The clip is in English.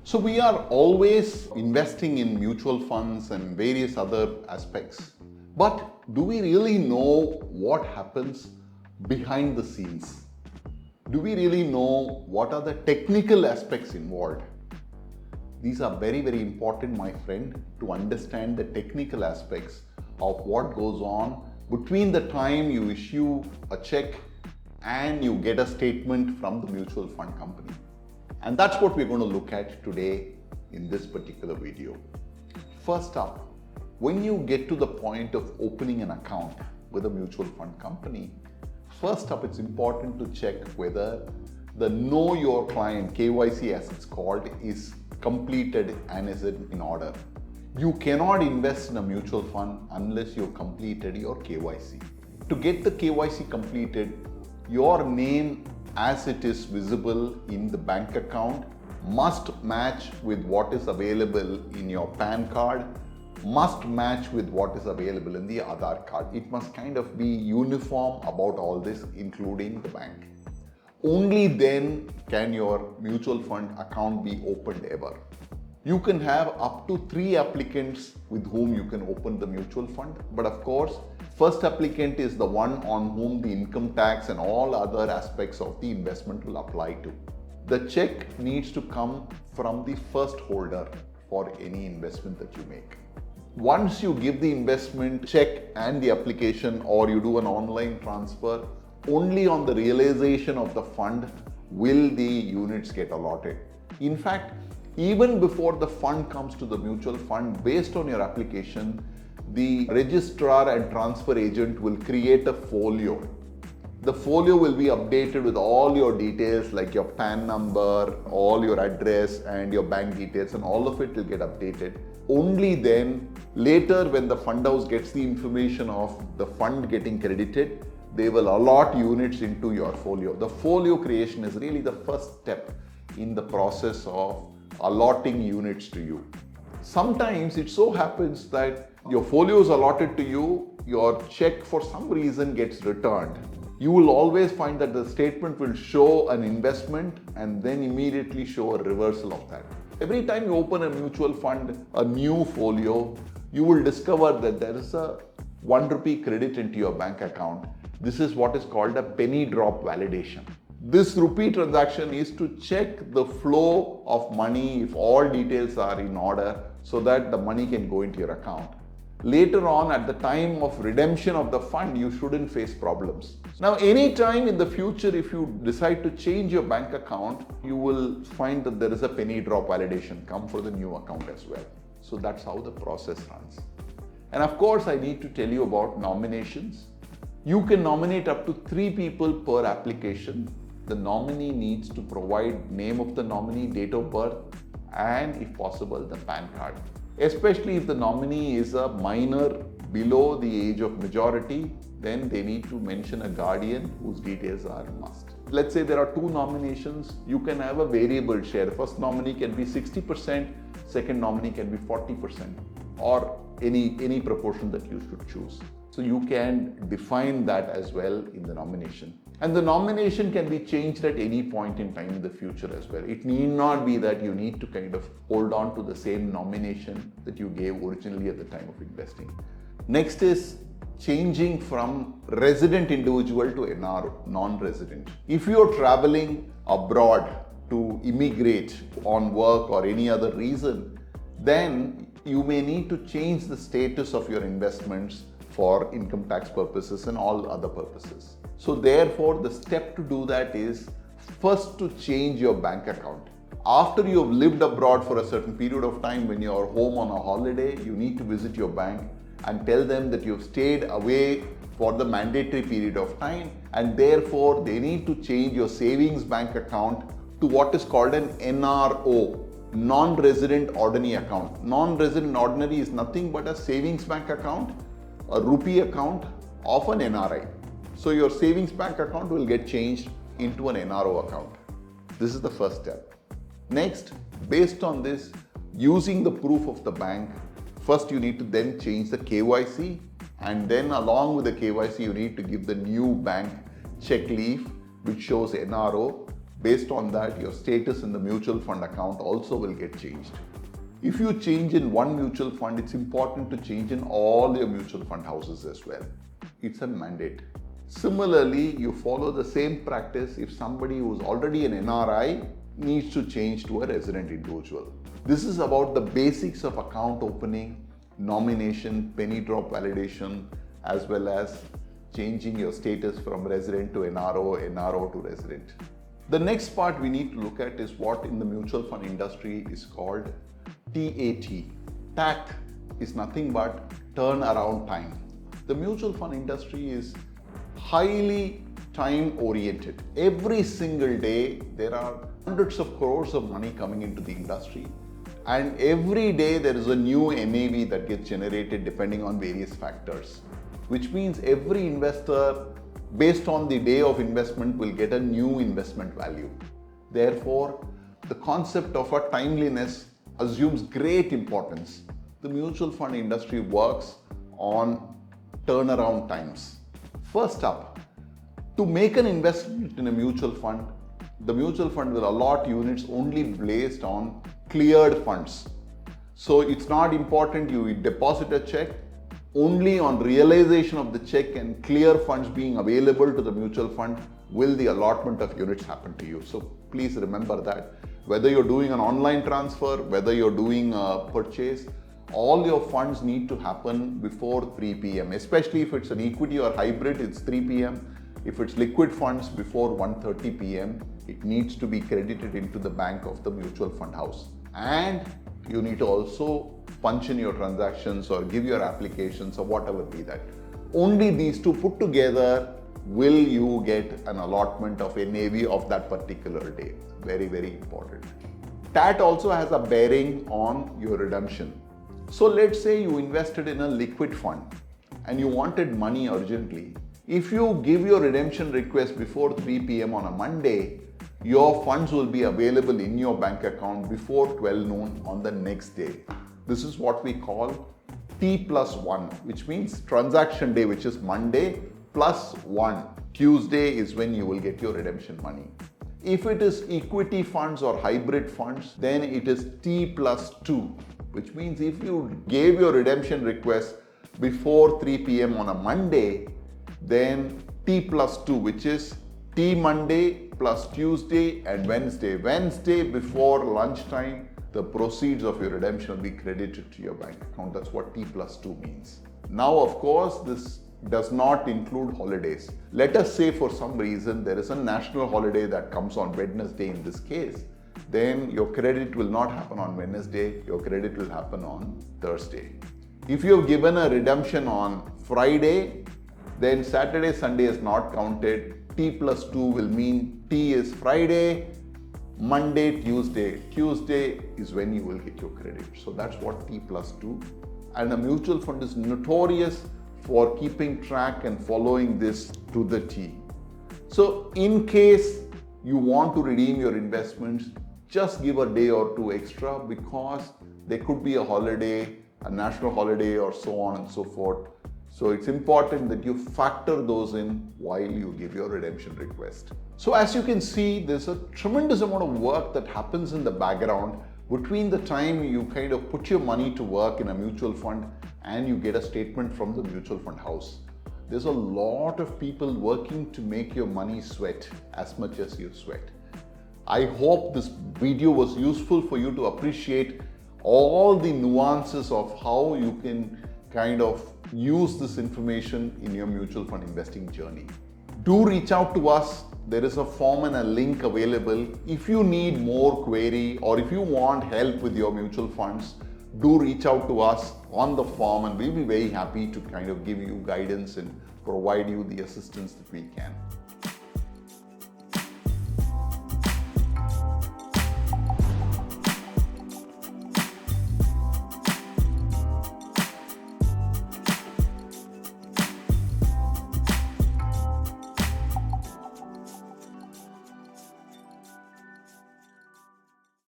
So we are always investing in mutual funds and various other aspects. But do we really know what happens behind the scenes? Do we really know what are the technical aspects involved? These are very, very important, my friend, to understand the technical aspects of what goes on between the time you issue a check and you get a statement from the mutual fund company. And that's what we're going to look at today in this particular video. First up, when you get to the point of opening an account with a mutual fund company, first up it's important to check whether the Know Your Client, KYC as it's called, is completed and is it in order. You cannot invest in a mutual fund unless you've completed your KYC. To get the KYC completed, your name as it is visible in the bank account must match with what is available in your PAN card, must match with what is available in the Aadhaar card. It must kind of be uniform about all this, including the bank. Only then can your mutual fund account be opened ever. You can have up to 3 applicants with whom you can open the mutual fund. But of course, first applicant is the one on whom the income tax and all other aspects of the investment will apply to. The check needs to come from the first holder for any investment that you make. Once you give the investment check and the application, or you do an online transfer, only on the realization of the fund will the units get allotted. In fact, even before the fund comes to the mutual fund, based on your application, the registrar and transfer agent will create a folio. The folio will be updated with all your details like your PAN number, all your address and your bank details, and all of it will get updated. Only then, later when the fund house gets the information of the fund getting credited, they will allot units into your folio. The folio creation is really the first step in the process of allotting units to you. Sometimes it so happens that your folio is allotted to you, your check for some reason gets returned. You will always find that the statement will show an investment and then immediately show a reversal of that. Every time you open a mutual fund, a new folio, you will discover that there is a 1 rupee credit into your bank account. This is what is called a penny drop validation. This rupee transaction is to check the flow of money if all details are in order so that the money can go into your account. Later on, at the time of redemption of the fund, you shouldn't face problems. Now, any time in the future, if you decide to change your bank account, you will find that there is a penny drop validation come for the new account as well. So that's how the process runs. And of course, I need to tell you about nominations. You can nominate up to 3 people per application. The nominee needs to provide name of the nominee, date of birth, and if possible, the PAN card. Especially if the nominee is a minor below the age of majority, then they need to mention a guardian whose details are must. Let's say there are 2 nominations, you can have a variable share. First nominee can be 60%, second nominee can be 40%, or any proportion that you should choose. So you can define that as well in the nomination. And the nomination can be changed at any point in time in the future as well. It need not be that you need to kind of hold on to the same nomination that you gave originally at the time of investing. Next is changing from resident individual to NRO, non-resident. If you're traveling abroad to immigrate on work or any other reason, then you may need to change the status of your investments for income tax purposes and all other purposes. So therefore, the step to do that is first to change your bank account. After you have lived abroad for a certain period of time, when you are home on a holiday, you need to visit your bank and tell them that you've stayed away for the mandatory period of time, and therefore they need to change your savings bank account to what is called an NRO, non-resident ordinary account. Non-resident ordinary is nothing but a savings bank account, a rupee account of an NRI. So your savings bank account will get changed into an NRO account. This is the first step. Next, based on this, using the proof of the bank, first you need to then change the KYC, and then along with the KYC, you need to give the new bank check leaf which shows NRO. Based on that, your status in the mutual fund account also will get changed. If you change in one mutual fund, it's important to change in all your mutual fund houses as well. It's a mandate. Similarly, you follow the same practice if somebody who's already an NRI needs to change to a resident individual. This is about the basics of account opening, nomination, penny drop validation, as well as changing your status from resident to NRO, NRO to resident. The next part we need to look at is what in the mutual fund industry is called TAT. TAT is nothing but turnaround time. The mutual fund industry is highly time oriented. Every single day there are hundreds of crores of money coming into the industry, and every day there is a new NAV that gets generated depending on various factors, which means every investor based on the day of investment will get a new investment value. Therefore, the concept of a timeliness assumes great importance. The mutual fund industry works on turnaround times. First up, to make an investment in a mutual fund, the mutual fund will allot units only based on cleared funds. So it's not important you deposit a check. Only on realization of the check and clear funds being available to the mutual fund will the allotment of units happen to you. So please remember that. Whether you're doing an online transfer, whether you're doing a purchase, all your funds need to happen before 3 p.m. Especially if it's an equity or hybrid, it's 3 p.m. If it's liquid funds, before 1:30 p.m. it needs to be credited into the bank of the mutual fund house. And you need to also punch in your transactions or give your applications or whatever be that. Only these two put together will you get an allotment of NAV of that particular day. Very, very important. TAT also has a bearing on your redemption. So let's say you invested in a liquid fund and you wanted money urgently. If you give your redemption request before 3 p.m. on a Monday, your funds will be available in your bank account before 12 noon on the next day. This is what we call T+1, which means transaction day, which is Monday, +1. Tuesday is when you will get your redemption money. If it is equity funds or hybrid funds, then it is T+2, which means if you gave your redemption request before 3 p.m. on a Monday, then T+2, which is T Monday plus Tuesday and Wednesday. Wednesday before lunchtime, the proceeds of your redemption will be credited to your bank account. That's what T+2 means. Now, of course, this does not include holidays. Let us say for some reason there is a national holiday that comes on Wednesday in this case. Then your credit will not happen on Wednesday, your credit will happen on Thursday. If you have given a redemption on Friday, then Saturday, Sunday is not counted. T+2 will mean T is Friday, Monday, Tuesday. Tuesday is when you will get your credit. So that's what T+2. And a mutual fund is notorious for keeping track and following this to the T. So in case you want to redeem your investments, just give a day or two extra because there could be a holiday, a national holiday or so on and so forth. So it's important that you factor those in while you give your redemption request. So as you can see, there's a tremendous amount of work that happens in the background between the time you kind of put your money to work in a mutual fund and you get a statement from the mutual fund house. There's a lot of people working to make your money sweat as much as you sweat. I hope this video was useful for you to appreciate all the nuances of how you can kind of use this information in your mutual fund investing journey. Do reach out to us. There is a form and a link available. If you need more query or if you want help with your mutual funds, do reach out to us on the form and we'll be very happy to kind of give you guidance and provide you the assistance that we can.